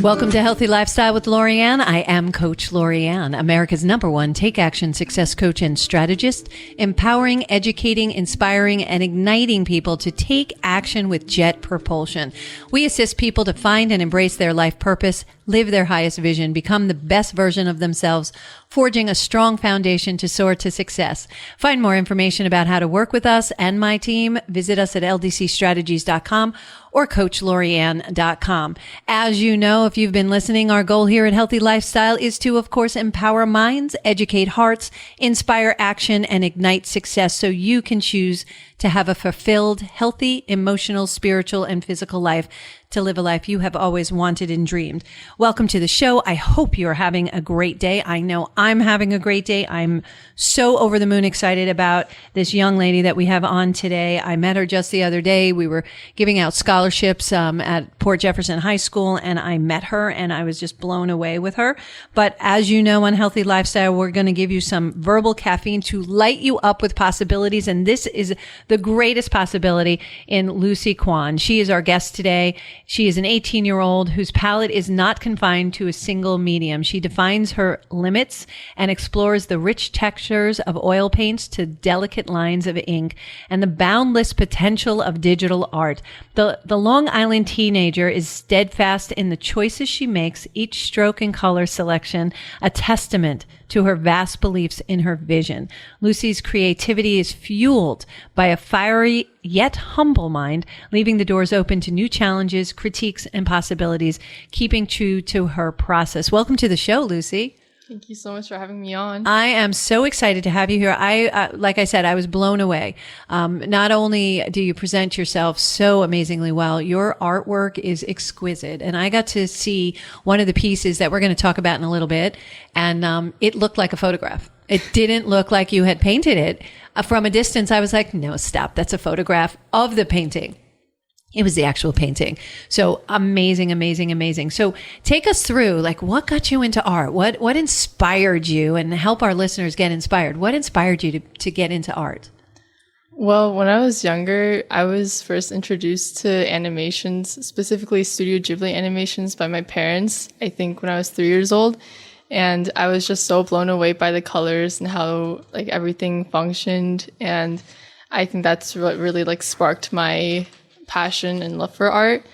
Welcome to Healthy Lifestyle with Lori Anne. I am Coach Lori Anne, America's #1 take action success coach and strategist, empowering, educating, inspiring, and igniting people to take action with jet propulsion. We assist people to find and embrace their life purpose, live their highest vision, become the best version of themselves, forging a strong foundation to soar to success. Find more information about how to work with us and my team. Visit us at ldcstrategies.com or coachlorianne.com. As you know, if you've been listening, our goal here at Healthy Lifestyle is to, of course, empower minds, educate hearts, inspire action, and ignite success so you can choose to have a fulfilled, healthy, emotional, spiritual, and physical life, to live a life you have always wanted and dreamed. Welcome to the show. I hope you're having a great day. I know I'm having a great day. I'm so over the moon excited about this young lady that we have on today. I met her just the other day. We were giving out scholarships at Port Jefferson High School, and I met her and I was just blown away with her. But as you know, on Healthy Lifestyle, we're going to give you some verbal caffeine to light you up with possibilities. And this is the greatest possibility in Lucy Kwon. She is our guest today. She is an 18-year-old whose palette is not confined to a single medium. She defines her limits and explores the rich textures of oil paints to delicate lines of ink and the boundless potential of digital art. The Long Island teenager is steadfast in the choices she makes, each stroke and color selection a testament to her vast beliefs in her vision. Lucy's creativity is fueled by a fiery yet humble mind, leaving the doors open to new challenges, critiques, and possibilities, keeping true to her process. Welcome to the show, Lucy. Thank you so much for having me on. I am so excited to have you here. Like I said, I was blown away. Not only do you present yourself so amazingly well, your artwork is exquisite. And I got to see one of the pieces that we're going to talk about in a little bit. And it looked like a photograph. It didn't look like you had painted it. From a distance, I was like, no, stop. That's a photograph of the painting. It was the actual painting. So amazing, amazing, amazing. So take us through, like, what got you into art? What inspired you? And help our listeners get inspired. What inspired you to get into art? Well, when I was younger, I was first introduced to animations, specifically Studio Ghibli animations by my parents, I think when I was 3 years old. And I was just so blown away by the colors and how, like, everything functioned. And I think that's what really, like, sparked my passion and love for art.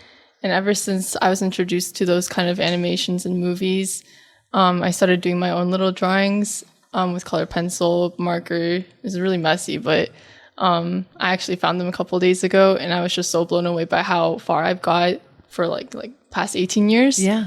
And ever since I was introduced to those kind of animations and movies, I started doing my own little drawings with color pencil, marker. It was really messy, but I actually found them a couple of days ago, and I was just so blown away by how far I've got for like past 18 years. Yeah.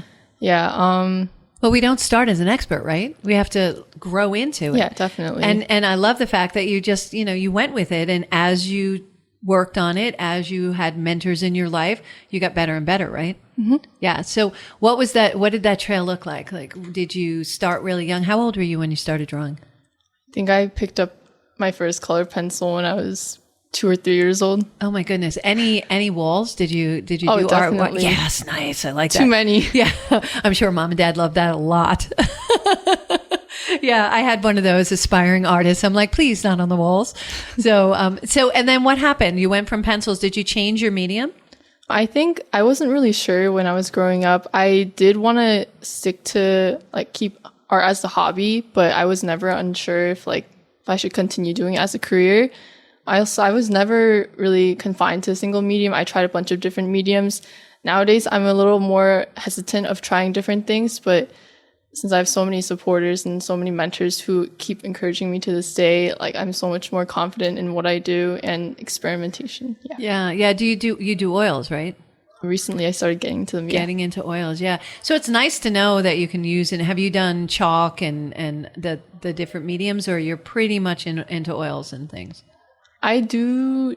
Well, we don't start as an expert, right? We have to grow into it. Yeah, definitely. And I love the fact that you just, you went with it, and as you worked on it, as you had mentors in your life, you got better and better, right? Mm-hmm. Yeah. So what was that? What did that trail look like? Like, did you start really young? How old were you when you started drawing? I think I picked up my first color pencil when I was 2 or 3 years old. Oh my goodness. Any walls? Did you do definitely. art? Yes. Nice. I like that. Too many. Yeah. I'm sure mom and dad loved that a lot. Yeah, I had one of those aspiring artists. I'm like, please, not on the walls. So, and then what happened? You went from pencils. Did you change your medium? I think I wasn't really sure when I was growing up. I did want to stick to, like, keep art as a hobby, but I was never unsure if I should continue doing it as a career. I was never really confined to a single medium. I tried a bunch of different mediums. Nowadays, I'm a little more hesitant of trying different things, but since I have so many supporters and so many mentors who keep encouraging me to this day, like, I'm so much more confident in what I do and experimentation. Yeah. Do you do oils, right? Recently, I started getting into them. Getting into oils, yeah. So it's nice to know that you can use. And have you done chalk and the different mediums, or you're pretty much into oils and things? I do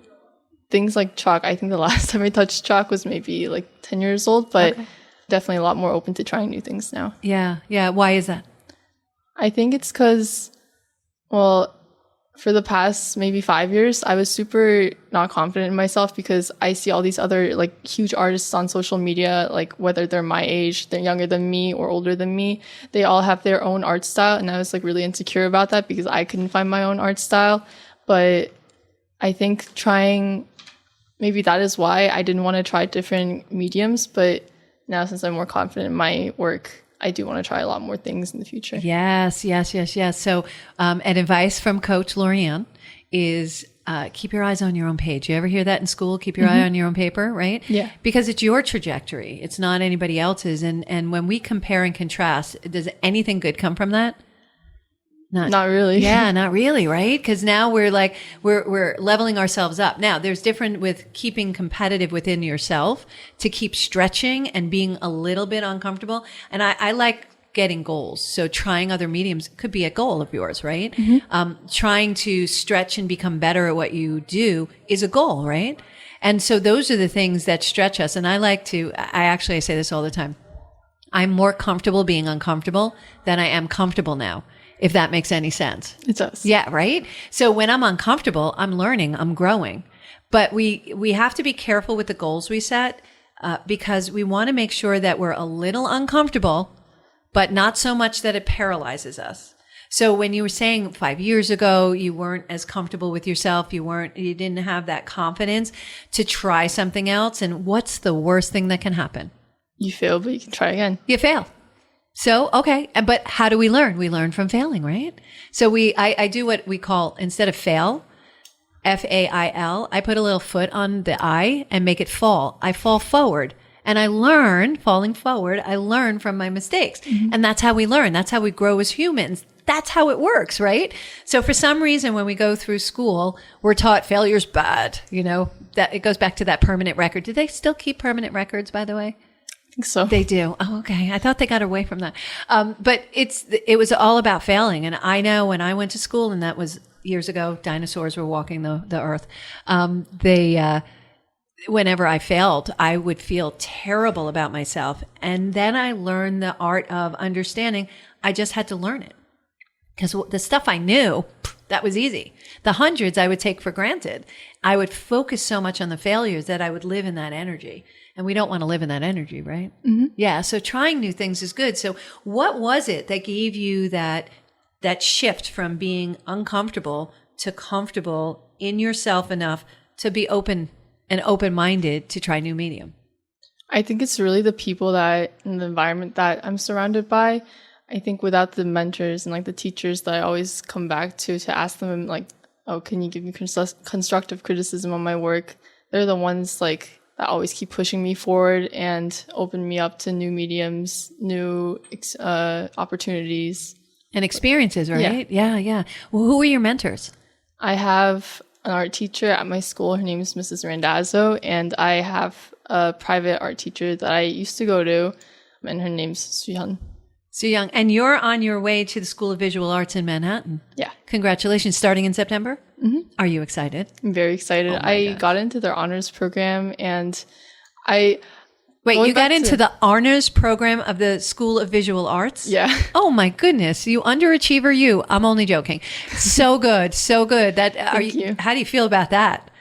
things like chalk. I think the last time I touched chalk was maybe 10 years old, but okay. Definitely a lot more open to trying new things now. Yeah. Why is that? I think it's because, well, for the past maybe 5 years, I was super not confident in myself because I see all these other huge artists on social media, whether they're my age, they're younger than me or older than me, they all have their own art style. And I was really insecure about that because I couldn't find my own art style. But I think maybe that is why I didn't want to try different mediums, but now since I'm more confident in my work, I do want to try a lot more things in the future. Yes. So, an advice from Coach Lori Anne is keep your eyes on your own page. You ever hear that in school? Keep your eye on your own paper, right? Yeah. Because it's your trajectory. It's not anybody else's. And when we compare and contrast, does anything good come from that? Not really. Yeah, not really, right? Because now we're like, we're leveling ourselves up. Now, there's different with keeping competitive within yourself to keep stretching and being a little bit uncomfortable. And I like getting goals. So trying other mediums could be a goal of yours, right? Trying to stretch and become better at what you do is a goal, right? And so those are the things that stretch us. And I say this all the time. I'm more comfortable being uncomfortable than I am comfortable now, if that makes any sense. It does. Yeah, right? So when I'm uncomfortable, I'm learning, I'm growing. But we have to be careful with the goals we set because we want to make sure that we're a little uncomfortable, but not so much that it paralyzes us. So when you were saying 5 years ago, you weren't as comfortable with yourself, you didn't have that confidence to try something else. And what's the worst thing that can happen? You fail, but you can try again. You fail. So, okay. But how do we learn? We learn from failing, right? So I do what we call, instead of fail, FAIL, I put a little foot on the I and make it fall. I fall forward and I learn, falling forward, I learn from my mistakes. And that's how we learn. That's how we grow as humans. That's how it works, right? So for some reason, when we go through school, we're taught failure's bad. That it goes back to that permanent record. Do they still keep permanent records, by the way? I think so. They do. Oh, okay. I thought they got away from that. But it was all about failing. And I know when I went to school, and that was years ago, dinosaurs were walking the earth. Whenever I failed, I would feel terrible about myself. And then I learned the art of understanding. I just had to learn it. Because the stuff I knew, that was easy. The hundreds I would take for granted. I would focus so much on the failures that I would live in that energy. And we don't want to live in that energy, right? Yeah. So trying new things is good. So what was it that gave you that shift from being uncomfortable to comfortable in yourself enough to be open and open-minded to try new medium? I think it's really the people and the environment that I'm surrounded by. I think without the mentors and the teachers that I always come back to ask them oh, can you give me constructive criticism on my work? They're the ones that always keep pushing me forward and open me up to new mediums, new opportunities. And experiences, right? Yeah. Well, who are your mentors? I have an art teacher at my school. Her name is Mrs. Randazzo. And I have a private art teacher that I used to go to, and her name's Suhyun. So young. And you're on your way to the School of Visual Arts in Manhattan. Yeah. Congratulations. Starting in September? Are you excited? I'm very excited. I got into their honors program and Wait, you got into the honors program of the School of Visual Arts? Yeah. Oh my goodness. You underachiever, you. I'm only joking. So good. So good. Thank you. How do you feel about that?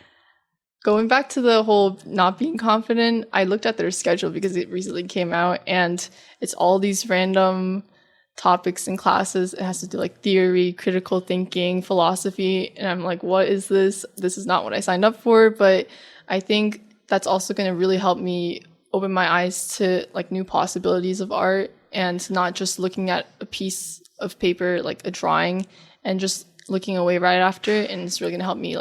Going back to the whole not being confident, I looked at their schedule because it recently came out and it's all these random topics and classes. It has to do theory, critical thinking, philosophy. And I'm like, what is this? This is not what I signed up for. But I think that's also going to really help me open my eyes to new possibilities of art and not just looking at a piece of paper, like a drawing, and just looking away right after. And it's really going to help me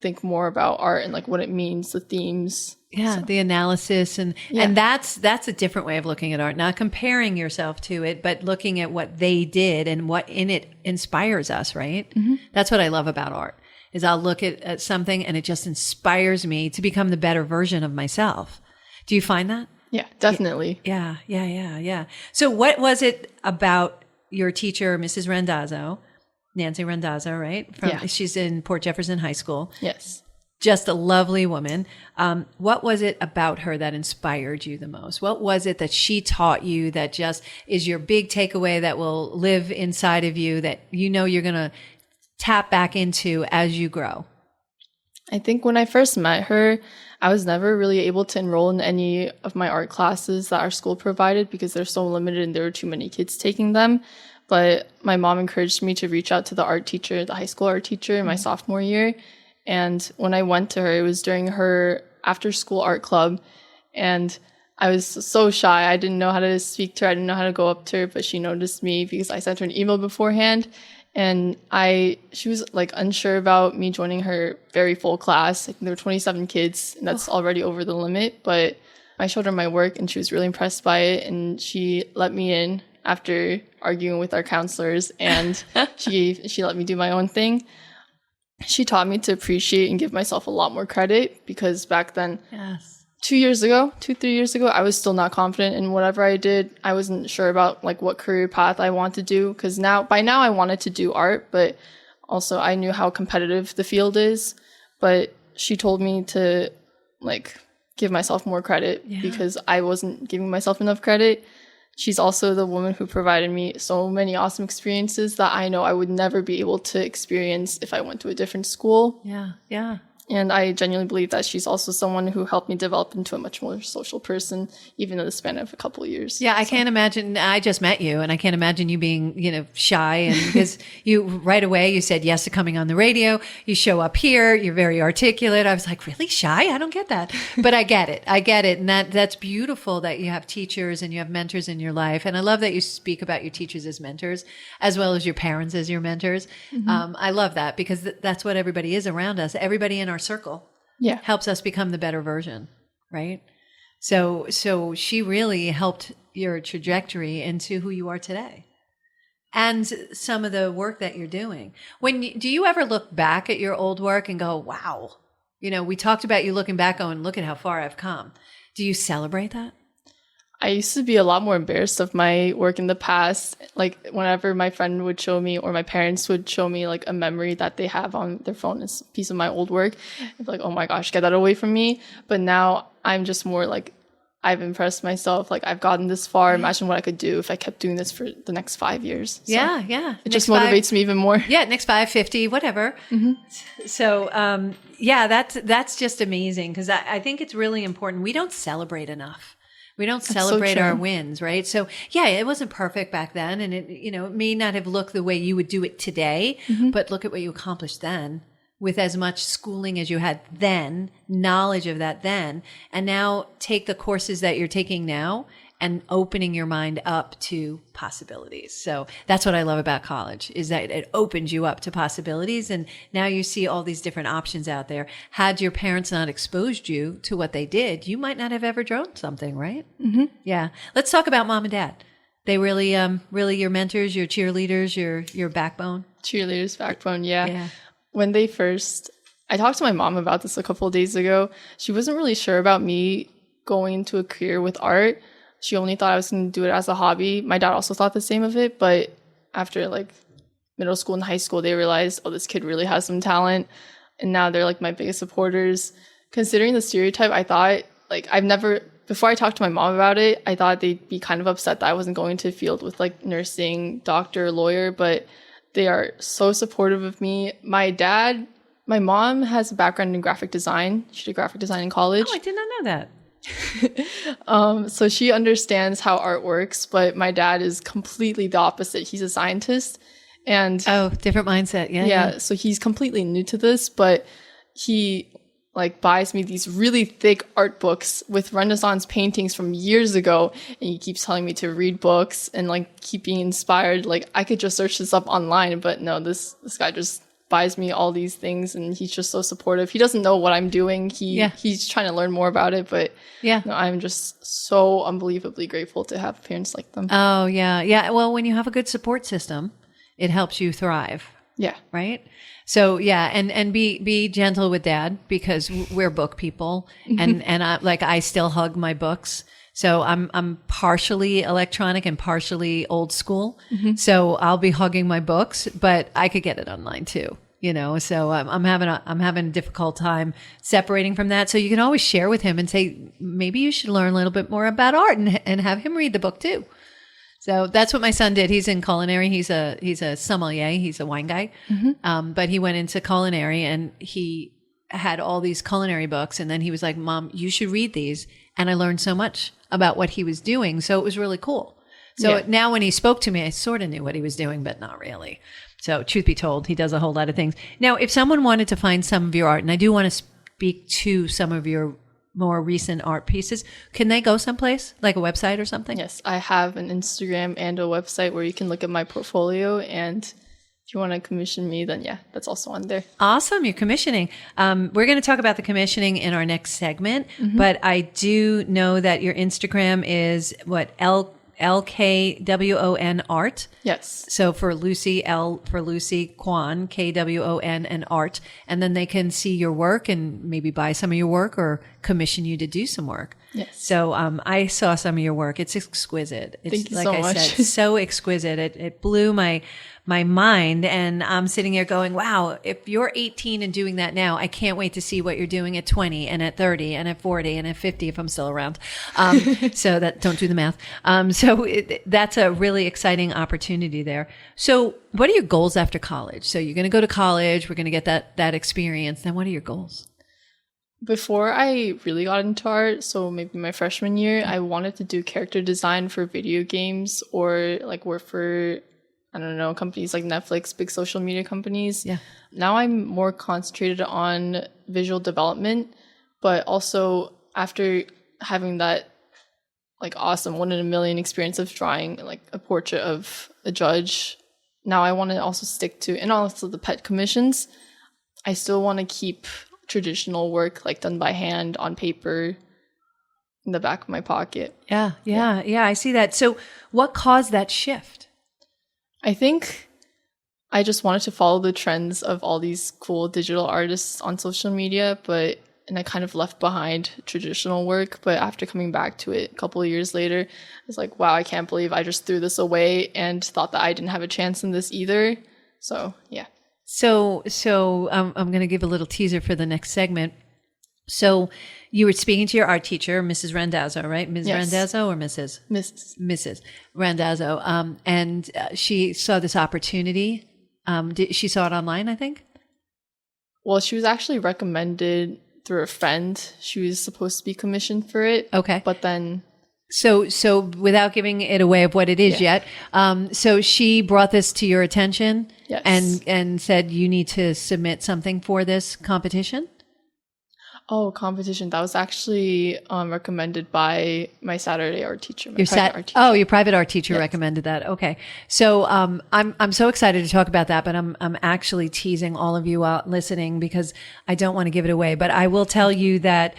think more about art and what it means, the themes. Yeah, so. The analysis and that's a different way of looking at art. Not comparing yourself to it, but looking at what they did and what in it inspires us, right? That's what I love about art. Is I'll look at something and it just inspires me to become the better version of myself. Do you find that? Yeah, definitely. Yeah. So what was it about your teacher, Mrs. Randazzo, Nancy Randazzo, right? She's in Port Jefferson High School. Yes. Just a lovely woman. What was it about her that inspired you the most? What was it that she taught you that just is your big takeaway that will live inside of you that you're going to tap back into as you grow? I think when I first met her, I was never really able to enroll in any of my art classes that our school provided because they're so limited and there were too many kids taking them. But my mom encouraged me to reach out to the art teacher, the high school art teacher in my sophomore year. And when I went to her, it was during her after school art club. And I was so shy. I didn't know how to speak to her. I didn't know how to go up to her, but she noticed me because I sent her an email beforehand. And she was like unsure about me joining her very full class. I think there were 27 kids, and that's already over the limit. But I showed her my work, and she was really impressed by it. And she let me in after arguing with our counselors, and she let me do my own thing. She taught me to appreciate and give myself a lot more credit, because back then, Yes. 3 years ago, I was still not confident in whatever I did. I wasn't sure about like what career path I want to do, because by now I wanted to do art, but also I knew how competitive the field is. But she told me to like give myself more credit because I wasn't giving myself enough credit. She's also the woman who provided me so many awesome experiences that I know I would never be able to experience if I went to a different school. Yeah. Yeah. And I genuinely believe that she's also someone who helped me develop into a much more social person, even in the span of a couple of years. Yeah, I can't imagine. I just met you, and I can't imagine you being, shy. And because you right away you said yes to coming on the radio. You show up here. You're very articulate. I was like, really shy? I don't get that, but I get it. And that's beautiful that you have teachers and you have mentors in your life. And I love that you speak about your teachers as mentors, as well as your parents as your mentors. Mm-hmm. I love that because that's what everybody is around us. Everybody in our circle helps us become the better version, right? So she really helped your trajectory into who you are today and some of the work that you're doing. Do you ever look back at your old work and go, wow, we talked about you looking back going, look at how far I've come. Do you celebrate that? I used to be a lot more embarrassed of my work in the past. Like whenever my friend would show me or my parents would show me like a memory that they have on their phone as a piece of my old work, I'd be like, oh my gosh, get that away from me. But now I'm just more like, I've impressed myself. Like I've gotten this far. Imagine what I could do if I kept doing this for the next 5 years. So yeah. It just motivates me even more. Yeah. Next 5, 50, whatever. Mm-hmm. So, that's just amazing. Cause I think it's really important. We don't celebrate enough. We don't celebrate our wins, right? So yeah, it wasn't perfect back then. And it may not have looked the way you would do it today, but look at what you accomplished then with as much schooling as you had then, knowledge of that then. And now take the courses that you're taking now and opening your mind up to possibilities. So that's what I love about college is that it opens you up to possibilities. And now you see all these different options out there. Had your parents not exposed you to what they did, you might not have ever drawn something, right? Mm-hmm. Yeah. Let's talk about mom and dad. They really your mentors, your cheerleaders, your backbone. Cheerleaders, backbone. Yeah. When I talked to my mom about this a couple of days ago. She wasn't really sure about me going into a career with art. She only thought I was going to do it as a hobby. My dad also thought the same of it, but after like middle school and high school, they realized, oh, this kid really has some talent. And now they're like my biggest supporters. Considering the stereotype, I thought before I talked to my mom about it, I thought they'd be kind of upset that I wasn't going to a field with like nursing, doctor, lawyer, but they are so supportive of me. My mom has a background in graphic design. She did graphic design in college. Oh, I did not know that. So she understands how art works, but my dad is completely the opposite. He's a scientist and different mindset. Yeah. So he's completely new to this, but he like buys me these really thick art books with Renaissance paintings from years ago. And he keeps telling me to read books and like keep being inspired. Like I could just search this up online, but no, this guy just buys me all these things and he's just so supportive. He doesn't know what I'm doing. He's trying to learn more about it, but I'm just so unbelievably grateful to have parents like them. Oh yeah. Yeah. Well, when you have a good support system, it helps you thrive. Yeah. Right. So yeah. And be gentle with dad because we're book people and I still hug my books. So I'm partially electronic and partially old school. Mm-hmm. So I'll be hugging my books, but I could get it online too, so I'm having a difficult time separating from that. So you can always share with him and say, maybe you should learn a little bit more about art and have him read the book too. So that's what my son did. He's in culinary. He's a sommelier. He's a wine guy. Mm-hmm. But he went into culinary and he had all these culinary books. And then he was like, Mom, you should read these. And I learned so much about what he was doing. So it was really cool. So now when he spoke to me, I sort of knew what he was doing, but not really. So truth be told, he does a whole lot of things. Now, if someone wanted to find some of your art, and I do want to speak to some of your more recent art pieces, can they go someplace like a website or something? Yes, I have an Instagram and a website where you can look at my portfolio, and if you want to commission me, then yeah, that's also on there. Awesome. You're commissioning. We're going to talk about the commissioning in our next segment, but I do know that your Instagram is what, LKWON art. Yes. So for Lucy, L for Lucy Kwon, KWON and art. And then they can see your work and maybe buy some of your work or commission you to do some work. Yes. So I saw some of your work. It's exquisite. It's, Thank you like so I much. said, so exquisite. It blew my mind, and I'm sitting here going, wow, if you're 18 and doing that now, I can't wait to see what you're doing at 20 and at 30 and at 40 and at 50 if I'm still around. So that, don't do the math. That's a really exciting opportunity there. So what are your goals after college? So you're going to go to college. We're going to get that experience. Then what are your goals? Before I really got into art, so maybe my freshman year, I wanted to do character design for video games or like work for, I don't know, companies like Netflix, big social media companies. Yeah. Now I'm more concentrated on visual development, but also after having that like awesome 1 in a million experience of drawing like a portrait of a judge, now I want to also stick to, and also the pet commissions, I still want to keep traditional work like done by hand on paper in the back of my pocket. Yeah. I see that. So what caused that shift? I think I just wanted to follow the trends of all these cool digital artists on social media, and I kind of left behind traditional work. But after coming back to it a couple of years later, I was like, wow, I can't believe I just threw this away and thought that I didn't have a chance in this either. So, yeah. So I'm going to give a little teaser for the next segment. So you were speaking to your art teacher, Mrs. Randazzo, right? Ms. Yes. Randazzo or Mrs.? Mrs. Randazzo. And she saw this opportunity. She saw it online, I think? Well, she was actually recommended through a friend. She was supposed to be commissioned for it. Okay. But then... So without giving it away of what it is yet, so she brought this to your attention. Yes. And said you need to submit something for this competition? Oh, competition. That was actually recommended by my Saturday art teacher. Your private art teacher recommended that. Okay. So I'm so excited to talk about that, but I'm actually teasing all of you out listening because I don't want to give it away. But I will tell you that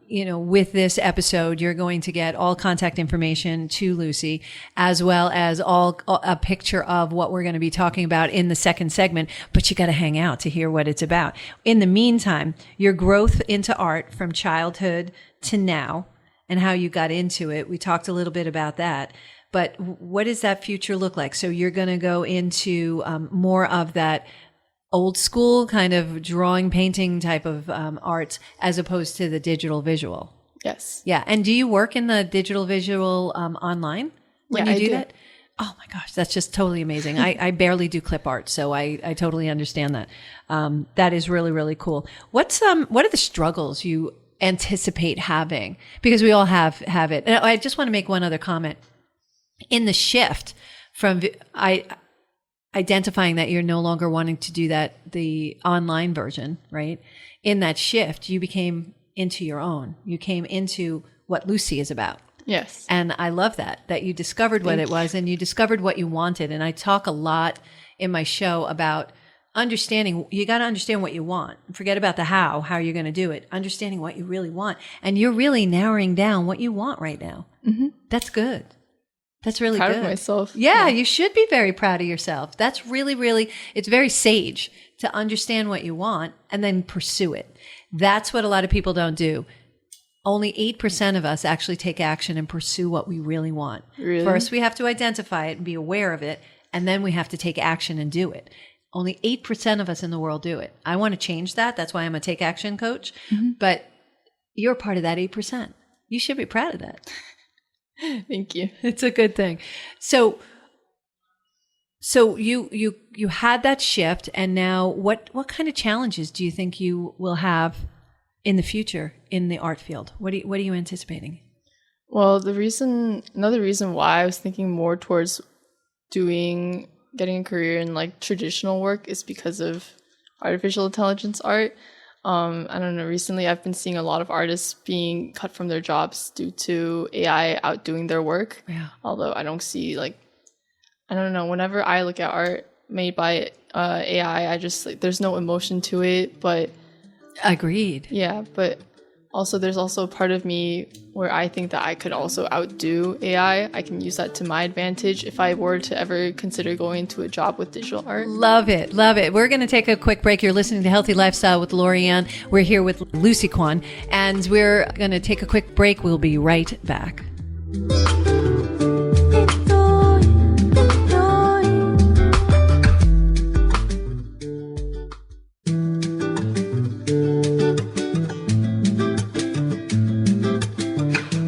with this episode, you're going to get all contact information to Lucy, as well as a picture of what we're going to be talking about in the second segment, but you got to hang out to hear what it's about. In the meantime, your growth into art from childhood to now and how you got into it. We talked a little bit about that, but what does that future look like? So you're going to go into more of that old school kind of drawing, painting type of arts as opposed to the digital visual. Yes. Yeah. And do you work in the digital visual online when you do that? Oh my gosh, that's just totally amazing. I barely do clip art, so I totally understand that. That is really, really cool. What are the struggles you anticipate having? Because we all have it. And I just want to make one other comment. In the shift from identifying that you're no longer wanting to do the online version, right? In that shift, you became into your own. You came into what Lucy is about. Yes. And I love that you discovered what it was and you discovered what you wanted. And I talk a lot in my show about understanding. You got to understand what you want. Forget about the how you're going to do it. Understanding what you really want. And you're really narrowing down what you want right now. Mm-hmm. That's good. That's really proud good. Of myself. Yeah, you should be very proud of yourself. That's really, really, it's very sage to understand what you want and then pursue it. That's what a lot of people don't do. Only 8% of us actually take action and pursue what we really want. Really? First, we have to identify it and be aware of it, and then we have to take action and do it. Only 8% of us in the world do it. I want to change that. That's why I'm a take action coach. Mm-hmm. But you're part of that 8%. You should be proud of that. Thank you. It's a good thing. So you had that shift, and now what kind of challenges do you think you will have in the future in the art field? What are you anticipating? Well, another reason why I was thinking more towards getting a career in like traditional work is because of artificial intelligence art. I don't know, recently I've been seeing a lot of artists being cut from their jobs due to AI outdoing their work. Yeah. Although I don't see like, I don't know, whenever I look at art made by AI, I just like, there's no emotion to it. But Agreed. yeah, but also there's also a part of me where I think that I could also outdo AI. I can use that to my advantage if I were to ever consider going into a job with digital art. Love it. Love it. We're going to take a quick break. You're listening to Healthy Lifestyle with Lori Anne. We're here with Lucy Kwon, and we're going to take a quick break. We'll be right back.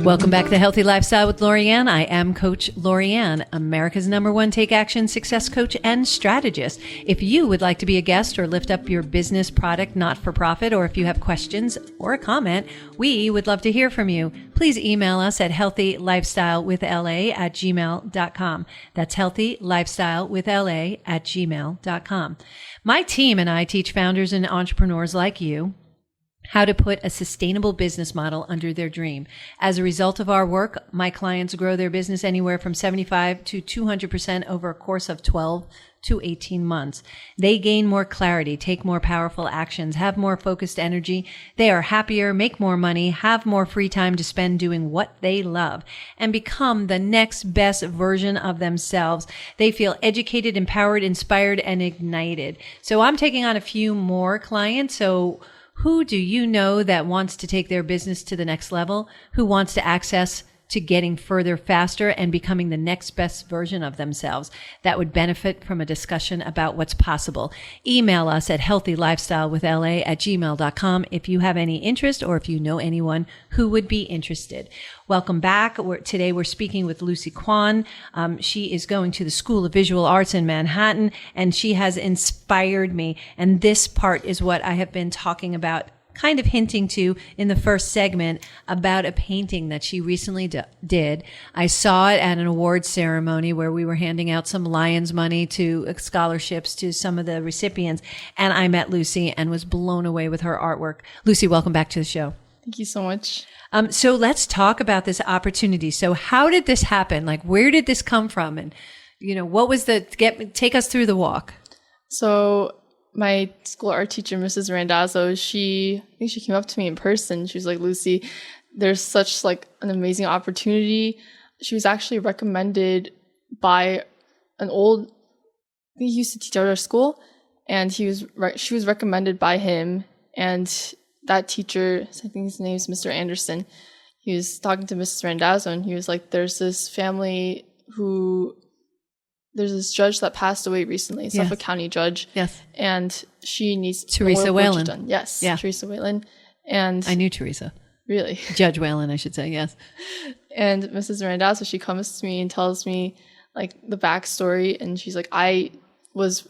Welcome back to Healthy Lifestyle with Lori Anne. I am Coach Lori Anne, America's #1 Take Action Success Coach and Strategist. If you would like to be a guest or lift up your business, product, not-for-profit, or if you have questions or a comment, we would love to hear from you. Please email us at healthylifestylewithla@gmail.com. That's healthylifestylewithla@gmail.com. My team and I teach founders and entrepreneurs like you how to put a sustainable business model under their dream. As a result of our work, my clients grow their business anywhere from 75 to 200% over a course of 12 to 18 months. They gain more clarity, take more powerful actions, have more focused energy. They are happier, make more money, have more free time to spend doing what they love, and become the next best version of themselves. They feel educated, empowered, inspired, and ignited. So I'm taking on a few more clients. So who do you know that wants to take their business to the next level? Who wants to access to getting further faster and becoming the next best version of themselves that would benefit from a discussion about what's possible? Email us at healthylifestylewithla@gmail.com if you have any interest or if you know anyone who would be interested. Welcome back. Today we're speaking with Lucy Kwon. She is going to the School of Visual Arts in Manhattan, and she has inspired me. And this part is what I have been talking about, kind of hinting to in the first segment, about a painting that she recently did. I saw it at an awards ceremony where we were handing out some Lions money to scholarships to some of the recipients. And I met Lucy and was blown away with her artwork. Lucy, welcome back to the show. Thank you so much. So let's talk about this opportunity. So how did this happen? Like, where did this come from? And, what was take us through the walk. So my school art teacher, Mrs. Randazzo, I think she came up to me in person. She was like, Lucy, there's such like an amazing opportunity. She was actually recommended by an old, I think he used to teach at our school, and she was recommended by him. And that teacher, I think his name is Mr. Anderson, he was talking to Mrs. Randazzo, and he was like, there's this judge that passed away recently, Suffolk County judge. Yes. And she needs Teresa Whalen. done. Yes. Yeah. Teresa Whalen. And I knew Teresa. Really? Judge Whalen, I should say, yes. And Mrs. Randazzo, she comes to me and tells me like the backstory, and she's like, I was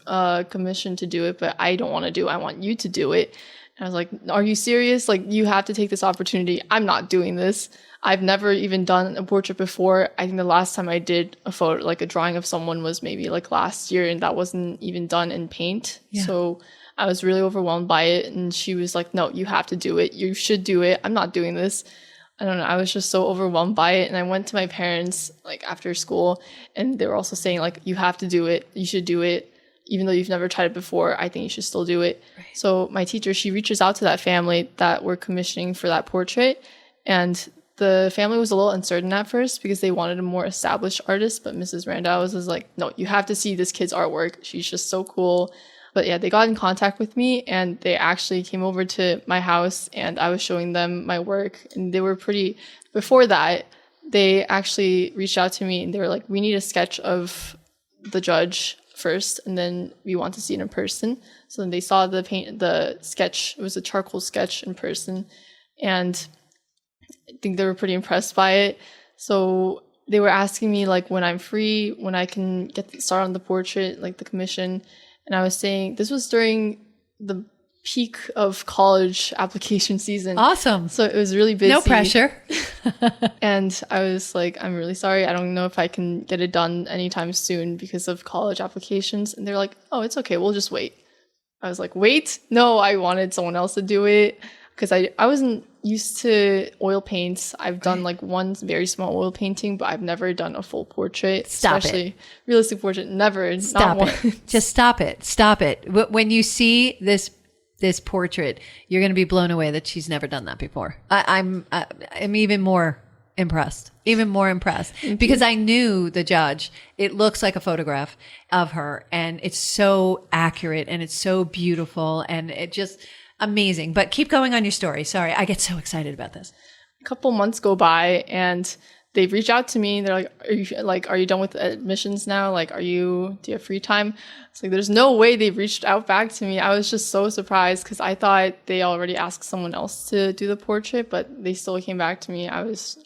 commissioned to do it, but I don't want to do it. I want you to do it. And I was like, are you serious? Like, you have to take this opportunity. I'm not doing this. I've never even done a portrait before. I think the last time I did a photo, like a drawing of someone, was maybe like last year, and that wasn't even done in paint. Yeah. So I was really overwhelmed by it. And she was like, no, you have to do it. You should do it. I'm not doing this. I don't know. I was just so overwhelmed by it. And I went to my parents like after school, and they were also saying like, you have to do it. You should do it. Even though you've never tried it before, I think you should still do it. Right. So my teacher, she reaches out to that family that we're commissioning for that portrait. And the family was a little uncertain at first because they wanted a more established artist. But Mrs. Randazzo was like, no, you have to see this kid's artwork. She's just so cool. But yeah, they got in contact with me, and they actually came over to my house, and I was showing them my work. And they were before that, they actually reached out to me, and they were like, we need a sketch of the judge first, and then we want to see it in person. So then they saw the sketch. It was a charcoal sketch in person, and I think they were pretty impressed by it. So they were asking me like when I'm free, when I can get started on the portrait, like the commission. And I was saying this was during the peak of college application season. Awesome. So it was really busy. No pressure. And I was like, I'm really sorry. I don't know if I can get it done anytime soon because of college applications. And they're like, oh, it's okay. We'll just wait. I was like, wait, no, I wanted someone else to do it because I wasn't used to oil paints. I've done like one very small oil painting, but I've never done a full portrait. Stop especially realistic portrait. Never. Stop not it. once. Just stop it. Stop it. When you see this portrait, you're going to be blown away that she's never done that before. I'm even more impressed, because I knew the judge. It looks like a photograph of her, and it's so accurate and it's so beautiful and it just amazing. But keep going on your story. Sorry, I get so excited about this. A couple months go by and they reach out to me. They're like, are you done with admissions now? Like, do you have free time? It's like, there's no way they reached out back to me. I was just so surprised because I thought they already asked someone else to do the portrait, but they still came back to me. I was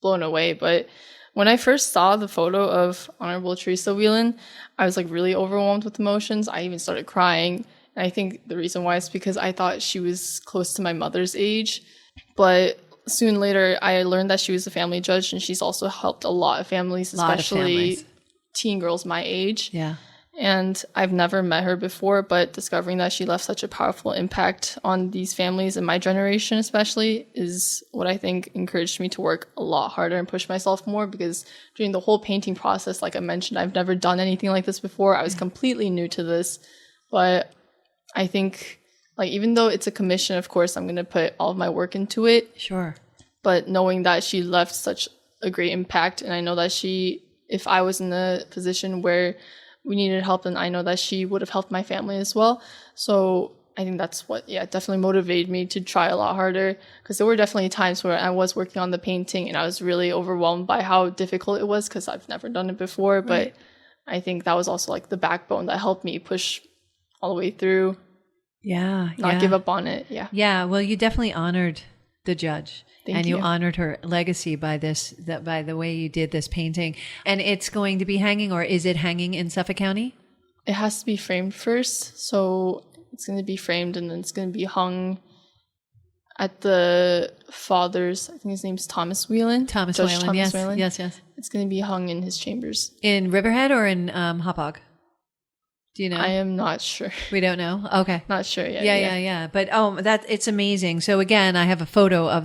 blown away. But when I first saw the photo of Honorable Teresa Whelan, I was like really overwhelmed with emotions. I even started crying. And I think the reason why is because I thought she was close to my mother's age. But soon later, I learned that she was a family judge, and she's also helped a lot of families, especially teen girls my age. Yeah. And I've never met her before, but discovering that she left such a powerful impact on these families and my generation especially is what I think encouraged me to work a lot harder and push myself more, because during the whole painting process, like I mentioned, I've never done anything like this before. I was completely new to this, but I think like even though it's a commission, of course, I'm going to put all of my work into it. Sure. But knowing that she left such a great impact, and I know that if I was in a position where we needed help, then I know that she would have helped my family as well. So I think that's what, definitely motivated me to try a lot harder, because there were definitely times where I was working on the painting and I was really overwhelmed by how difficult it was because I've never done it before. Right. But I think that was also like the backbone that helped me push all the way through. Yeah. Not give up on it. Yeah. Yeah. Well, you definitely honored the judge. Thank you. You honored her legacy by by the way you did this painting. And it's going to be hanging, or is it hanging in Suffolk County? It has to be framed first. So it's going to be framed and then it's going to be hung at the father's, I think his name's Thomas Whelan. Thomas Whelan, yes. Whelan. Yes. It's going to be hung in his chambers. In Riverhead or in Hauppauge? Do you know? I am not sure. We don't know. Okay. Not sure yet. Yeah. But it's amazing. So again, I have a photo of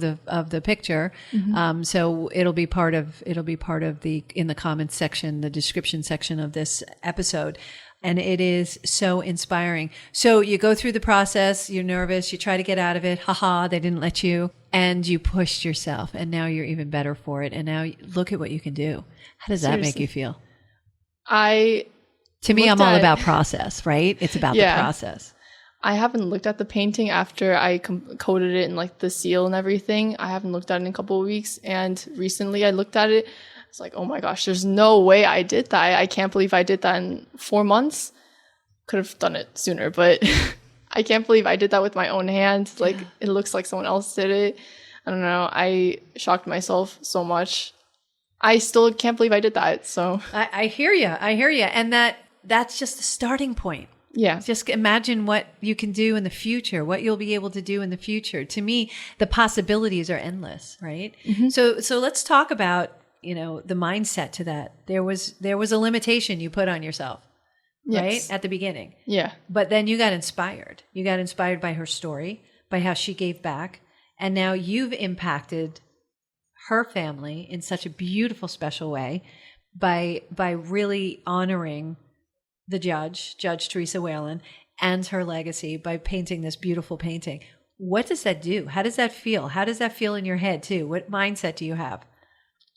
the picture. Mm-hmm. So it'll be part of the in the comments section, the description section of this episode. And it is so inspiring. So you go through the process, you're nervous, you try to get out of it. Haha, they didn't let you. And you pushed yourself, and now you're even better for it. And now look at what you can do. How does that make you feel? To me, I'm all about process, right? It's about the process. I haven't looked at the painting after I coated it in like the seal and everything. I haven't looked at it in a couple of weeks. And recently I looked at it. It's like, oh my gosh, there's no way I did that. I can't believe I did that in 4 months. Could have done it sooner, but I can't believe I did that with my own hands. Like, it looks like someone else did it. I don't know. I shocked myself so much. I still can't believe I did that. So I hear you. And that's just the starting point. Yeah. Just imagine what you can do in the future, what you'll be able to do in the future. To me, the possibilities are endless, right? Mm-hmm. So let's talk about, the mindset to that. There was a limitation you put on yourself, right? At the beginning. Yeah. But then you got inspired. You got inspired by her story, by how she gave back. And now you've impacted her family in such a beautiful, special way by really honoring the Judge Teresa Whelan, and her legacy by painting this beautiful painting. What does that do? How does that feel? How does that feel in your head too? What mindset do you have?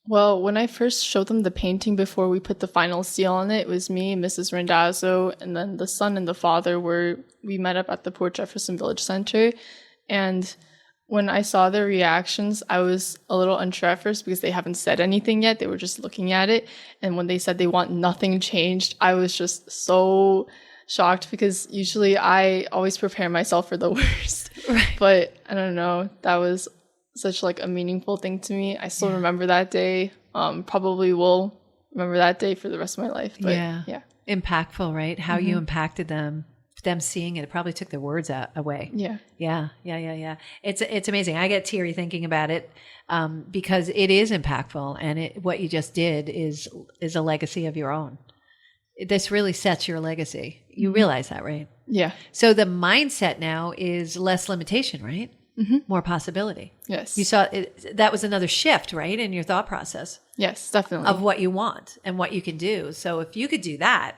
Well, when I first showed them the painting before we put the final seal on it, it was me, Mrs. Randazzo, and then the son and the father we met up at the Port Jefferson Village Center. And when I saw their reactions, I was a little unsure at first because they haven't said anything yet. They were just looking at it. And when they said they want nothing changed, I was just so shocked, because usually I always prepare myself for the worst. Right. But I don't know. That was such like a meaningful thing to me. I still remember that day. Probably will remember that day for the rest of my life. But yeah. Impactful, right? How you impacted them seeing it probably took their words away. Yeah. It's amazing. I get teary thinking about it, because it is impactful, and what you just did is a legacy of your own. This really sets your legacy. You realize that, right? Yeah. So the mindset now is less limitation, right? Mm-hmm. More possibility. Yes. You saw it, that was another shift, right, in your thought process Yes, definitely. of what you want and what you can do. So if you could do that,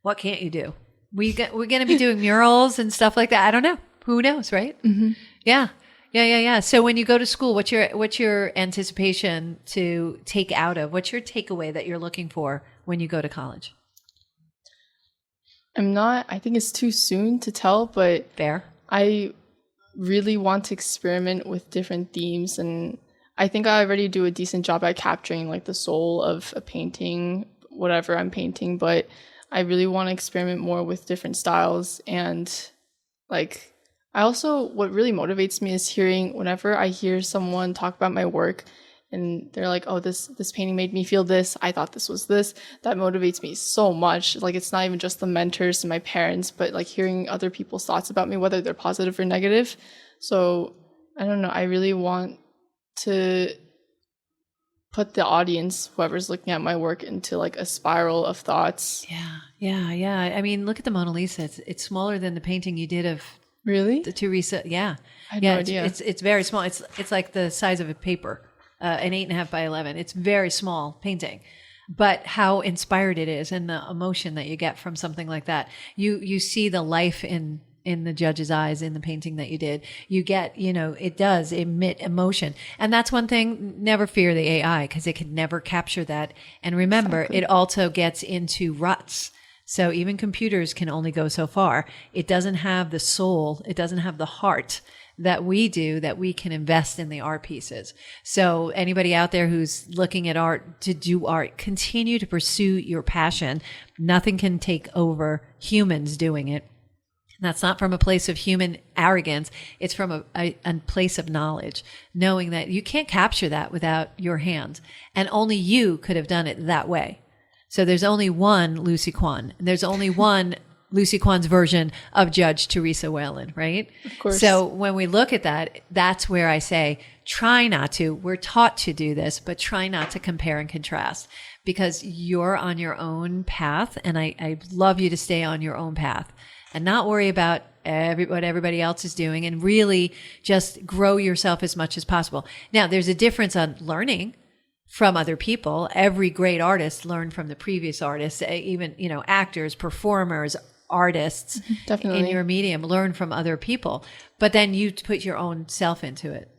what can't you do? We're going to be doing murals and stuff like that. I don't know. Who knows, right? Mm-hmm. Yeah. Yeah. So when you go to school, what's your anticipation to take out of? What's your takeaway that you're looking for when you go to college? I think it's too soon to tell, but Fair. I really want to experiment with different themes, and I think I already do a decent job at capturing like the soul of a painting, whatever I'm painting, but I really want to experiment more with different styles. And like what really motivates me is whenever I hear someone talk about my work and they're like, oh, this painting made me feel this, I thought this was this, that motivates me so much. Like, it's not even just the mentors and my parents, but like hearing other people's thoughts about me, whether they're positive or negative. So I don't know, I really want to put the audience, whoever's looking at my work, into like a spiral of thoughts. Yeah. I mean, look at the Mona Lisa. It's smaller than the painting you did of Really? the Teresa. Yeah. I had no idea. It's very small. It's like the size of a paper. An 8.5 by 11. It's very small painting, but how inspired it is and the emotion that you get from something like that. You see the life in the judge's eyes in the painting that you did. You get, it does emit emotion. And that's one thing, never fear the AI, because it can never capture that. And remember, It also gets into ruts. So even computers can only go so far. It doesn't have the soul. It doesn't have the heart that we do, that we can invest in the art pieces. So anybody out there who's looking at art to do art, continue to pursue your passion. Nothing can take over humans doing it. That's not from a place of human arrogance. It's from a place of knowledge, knowing that you can't capture that without your hands. And only you could have done it that way. So there's only one Lucy Kwon. There's only one Lucy Kwon's version of Judge Teresa Whalen, right? Of course. So when we look at that, that's where I say, try not to. We're taught to do this, but try not to compare and contrast, because you're on your own path. And I love you to stay on your own path and not worry about what everybody else is doing, and really just grow yourself as much as possible. Now, there's a difference on learning from other people. Every great artist learned from the previous artists, even, actors, performers, artists. Definitely. In your medium, learn from other people, but then you put your own self into it,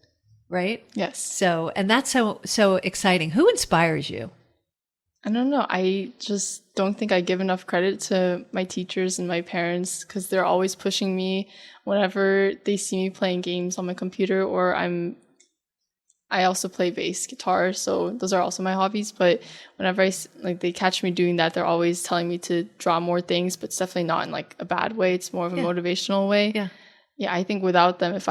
right? Yes. So, and that's so exciting. Who inspires you? I don't know. I just don't think I give enough credit to my teachers and my parents, because they're always pushing me whenever they see me playing games on my computer, or I also play bass guitar, so those are also my hobbies. But whenever they catch me doing that, they're always telling me to draw more things, but it's definitely not in like a bad way. It's more of a motivational way. Yeah. I think without them, if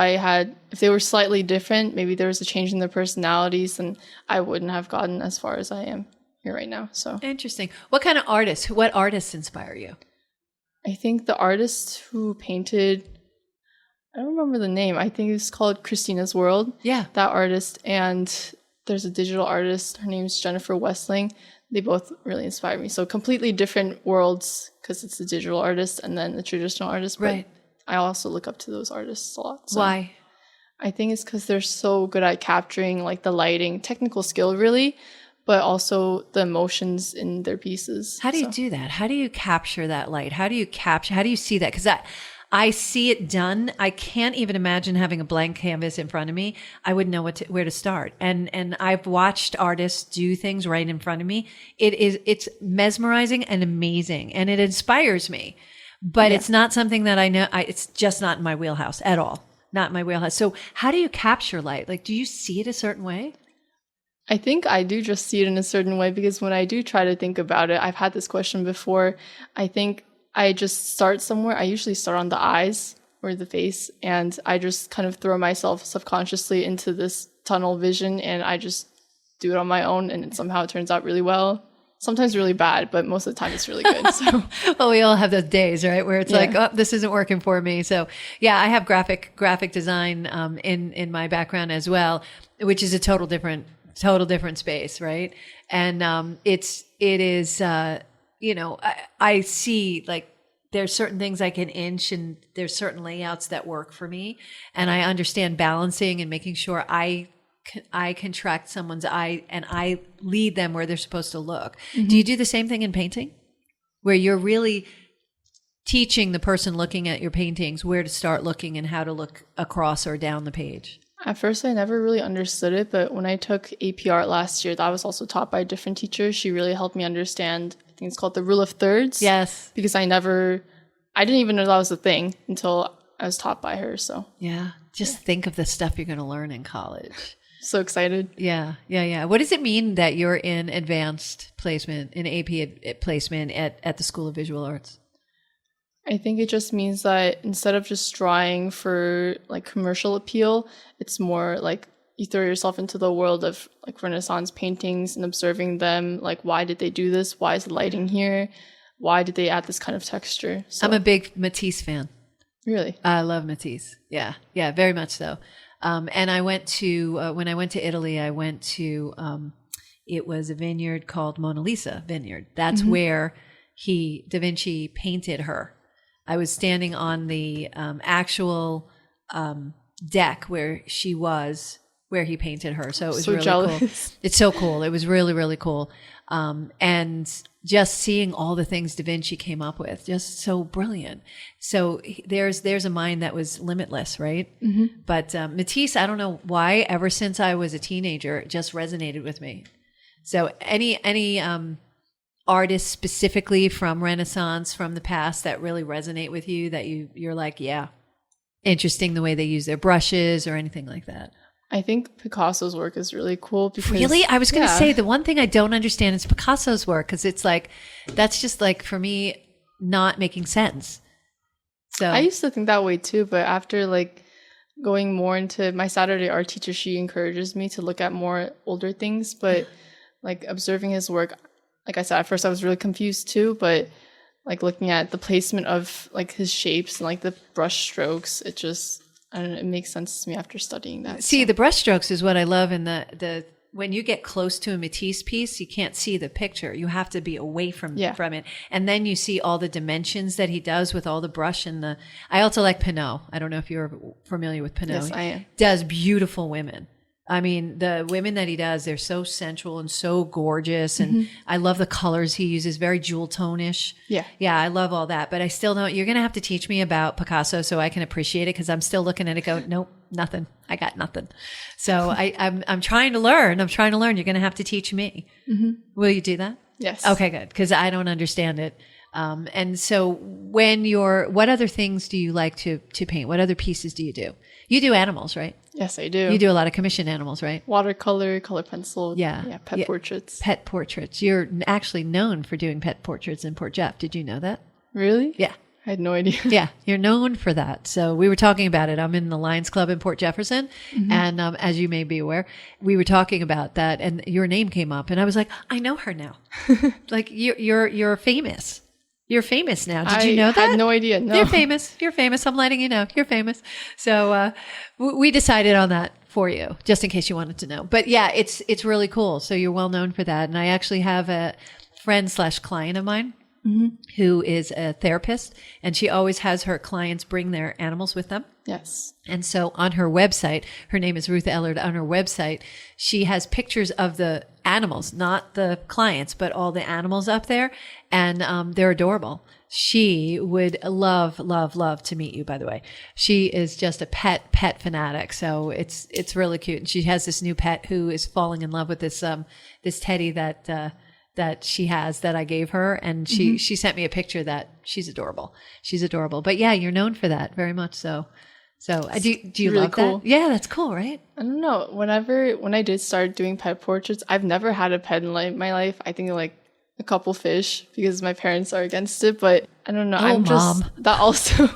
they were slightly different, maybe there was a change in their personalities, then I wouldn't have gotten as far as I am here right now. So interesting. What artists inspire you? I think the artist who painted, I don't remember the name. I think it's called Christina's World. Yeah. That artist. And there's a digital artist. Her name's Jennifer Westling. They both really inspire me. So completely different worlds, because it's the digital artist and then the traditional artist. But right. I also look up to those artists a lot. So why? I think it's because they're so good at capturing like the lighting, technical skill really, but also the emotions in their pieces. How do you do that? How do you capture that light? How do you see that? Because I see it done. I can't even imagine having a blank canvas in front of me. I wouldn't know where to start. And I've watched artists do things right in front of me. It's mesmerizing and amazing, and it inspires me. But it's not something that I know. It's just not in my wheelhouse at all. Not in my wheelhouse. So how do you capture light? Like, do you see it a certain way? I think I do just see it in a certain way, because when I do try to think about it, I've had this question before. I think I just start somewhere. I usually start on the eyes or the face, and I just kind of throw myself subconsciously into this tunnel vision, and I just do it on my own, and somehow it turns out really well. Sometimes really bad, but most of the time it's really good. So, well, we all have those days, right, where it's like, oh, this isn't working for me. So, yeah, I have graphic design in my background as well, which is a total different space, right? And it is. I see like there's certain things I can inch, and there's certain layouts that work for me. And I understand balancing and making sure I contract someone's eye and I lead them where they're supposed to look. Do you do the same thing in painting, where you're really teaching the person looking at your paintings where to start looking and how to look across or down the page? At first, I never really understood it, but when I took AP Art last year, that was also taught by a different teacher. She really helped me understand, I think it's called the rule of thirds. Yes. Because I didn't even know that was a thing until I was taught by her, so. Yeah. Just think of the stuff you're going to learn in college. So excited. Yeah. What does it mean that you're in advanced placement, in AP placement at the School of Visual Arts? I think it just means that instead of just drawing for like commercial appeal, it's more like you throw yourself into the world of like Renaissance paintings and observing them. Like, why did they do this? Why is the lighting here? Why did they add this kind of texture? So, I'm a big Matisse fan. Really? I love Matisse. Yeah, very much so. And I went to, when I went to Italy, I went to, it was a vineyard called Mona Lisa Vineyard. That's where Da Vinci painted her. I was standing on the actual deck where she was, where he painted her. So it was really jealous. Cool. It's so cool. It was really, really cool. And just seeing all the things Da Vinci came up with, just so brilliant. So there's a mind that was limitless, right? But Matisse, I don't know why, ever since I was a teenager, it just resonated with me. So any artists specifically from Renaissance, from the past, that really resonate with you, that you're like, yeah, interesting the way they use their brushes or anything like that? I think Picasso's work is really cool because... Really? I was going to say the one thing I don't understand is Picasso's work, because it's like, that's just like, for me, not making sense. So I used to think that way too, but after like going more into my Saturday art teacher, she encourages me to look at more older things, but like observing his work, like I said, at first I was really confused too, but like looking at the placement of like his shapes and like the brush strokes, it just, I don't know, it makes sense to me after studying that. See, the brush strokes is what I love. In the when you get close to a Matisse piece, you can't see the picture. You have to be away from it. And then you see all the dimensions that he does with all the brush and the... I also like Pinot. I don't know if you're familiar with Pinot. Yes, I am. Does beautiful women. I mean, the women that he does, they're so sensual and so gorgeous. And I love the colors he uses, very jewel tone-ish. Yeah. Yeah, I love all that. But I still don't, you're going to have to teach me about Picasso so I can appreciate it, because I'm still looking at it go, nope, nothing. I got nothing. So I'm trying to learn. You're going to have to teach me. Will you do that? Yes. Okay, good. Because I don't understand it. And so what other things do you like to paint? What other pieces do you do? You do animals, right? Yes, I do. You do a lot of commissioned animals, right? Watercolor, color pencil. Yeah. Pet portraits. Pet portraits. You're actually known for doing pet portraits in Port Jeff. Did you know that? Really? Yeah. I had no idea. Yeah, you're known for that. So we were talking about it. I'm in the Lions Club in Port Jefferson. And as you may be aware, we were talking about that and your name came up. And I was like, I know her now. Like you're famous. You're famous now. Did you know that? I had no idea. No. You're famous. You're famous. I'm letting you know. You're famous. So we decided on that for you, just in case you wanted to know. But yeah, it's really cool. So you're well known for that. And I actually have a friend/client of mine who is a therapist, and she always has her clients bring their animals with them. Yes. And so on her website, her name is Ruth Ellard, on her website, she has pictures of the animals, not the clients, but all the animals up there. And they're adorable. She would love to meet you, by the way. She is just a pet fanatic. So it's really cute. And she has this new pet who is falling in love with this teddy that she has, that I gave her. And she sent me a picture that she's adorable. She's adorable. But yeah, you're known for that very much so. So do you really love cool. that? Yeah, that's cool, right? I don't know. When I did start doing pet portraits, I've never had a pet in my life. I think like a couple fish because my parents are against it, but I don't know. That also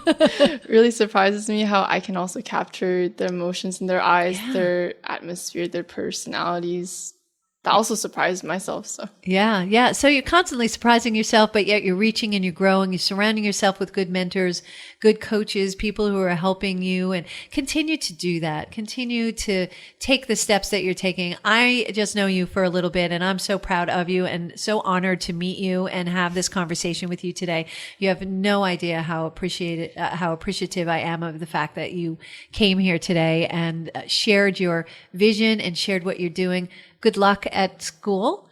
really surprises me how I can also capture their emotions in their eyes, their atmosphere, their personalities. that also surprised myself. So Yeah, yeah. So you're constantly surprising yourself, but yet you're reaching and you're growing. You're surrounding yourself with good mentors, good coaches, people who are helping you, and continue to do that. Continue to take the steps that you're taking. I just know you for a little bit, and I'm so proud of you and so honored to meet you and have this conversation with you today. You have no idea how appreciative I am of the fact that you came here today and shared your vision and shared what you're doing. Good luck at school.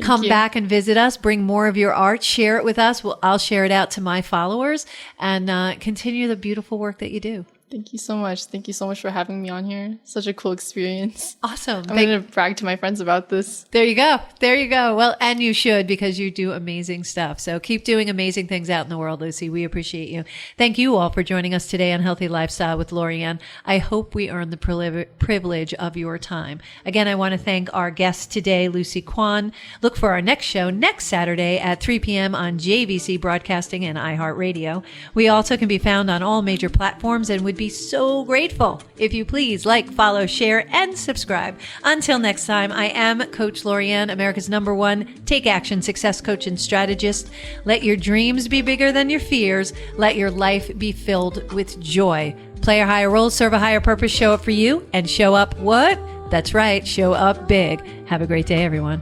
Come back and visit us. Bring more of your art. Share it with us. I'll share it out to my followers and continue the beautiful work that you do. thank you so much. Thank you so much for having me on here. Such a cool experience. Awesome. I'm going to brag to my friends about this. There you go. There you go. Well, and you should, because you do amazing stuff. So keep doing amazing things out in the world, Lucy. We appreciate you. Thank you all for joining us today on Healthy Lifestyle with Lori Anne. I hope we earned the privilege of your time. Again, I want to thank our guest today, Lucy Kwon. Look for our next show next Saturday at 3 p.m. on JVC Broadcasting and iHeartRadio. We also can be found on all major platforms and would be so grateful if you please like, follow, share, and subscribe. Until next time, I am Coach Lori Anne, America's #1 Take Action Success Coach and Strategist. Let your dreams be bigger than your fears. Let your life be filled with joy. Play a higher role, serve a higher purpose, show up for you, and show up what? That's right, show up big. Have a great day, everyone.